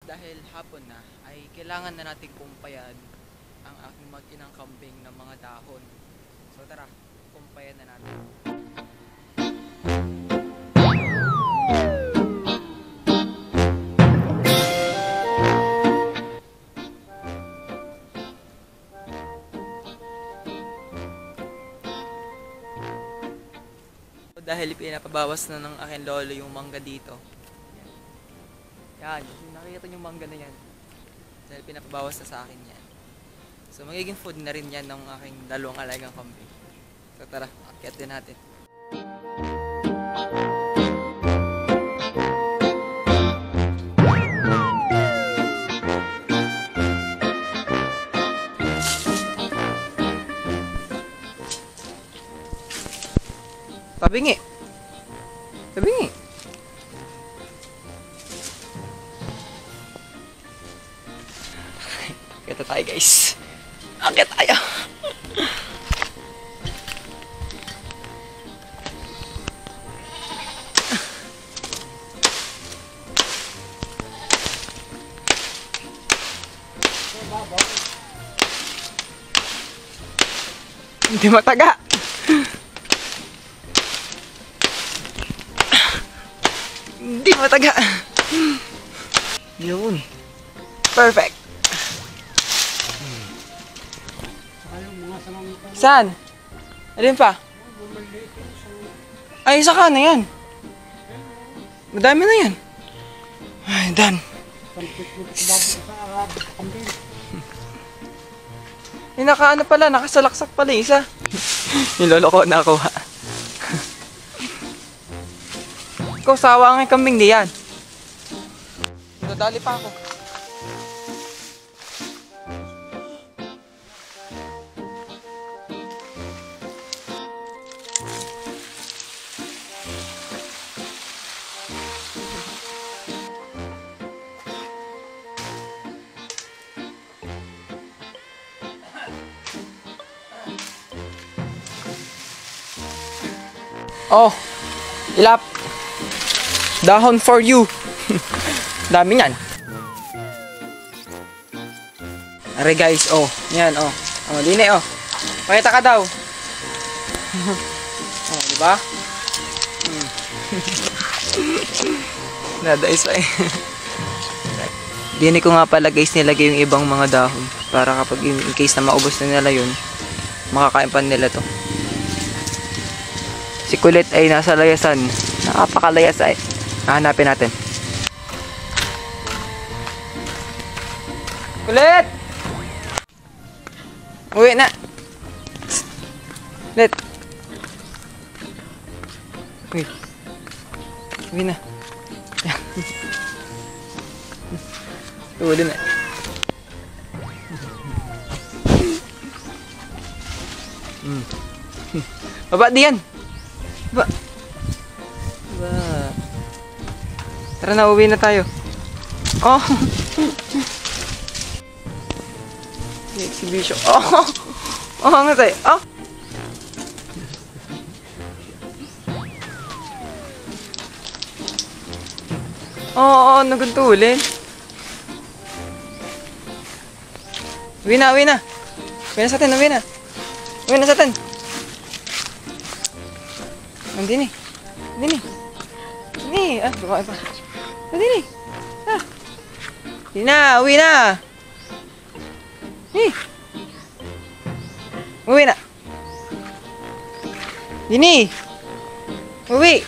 dahil hapon na ay kailangan na nating kumpayan ang aking mag-inang kambing ng mga dahon. So tara, kumpayan na natin. So, dahil pinapabawas na ng aking lolo yung mangga dito. Yan, nakikita yung mangga na yan. Dahil pinapabawas na sa akin yan. So magiging food na rin yan ng aking dalawang alagang kambing. So tara, akyat din natin. Tabingi! Tabingi! Kita tayo guys. Akit tayo. Hindi mataga. Hindi mataga. Yun. Perfect. Saan? Alin pa? Ay, isa ka na yan. Madami na yan. Ay, dan. Ay, nakaano pala, nakasalaksak pala isa. Yung lolo ko nakuha. Ikaw, sawa ang kambing diyan. Dadali pa ako. Oh, ilap. Dahon for you. Dami niyan. Are guys, oh. Yan, oh. Oh, dine, oh. Pakita ka daw. Oh, di ba? Nada isa eh. Dine ko nga pala guys nilagay yung ibang mga dahon para kapag in case na maubos na nila yun, makakain pa nila to. Si Kulit ay nasa layasan. Napakalayas ay. Hahanapin natin. Kulit! Uwi na! Kulit! Uwi. Uwi na. Uwi na. Baba diyan! Ba? Ba? Tara na, uwi na tayo. Oh! Exhibition. Oh! Oh, nga tayo. Oh! Oh, nagutulin. Uwi na, uwi na. Uwi na sa atin, uwi na. Uwi na sa atin. Andini. Andini. Andini. Ah, bumain pa. Andini. Ah. Hindi na. Uwi na. Uwi na. Dini. Uwi.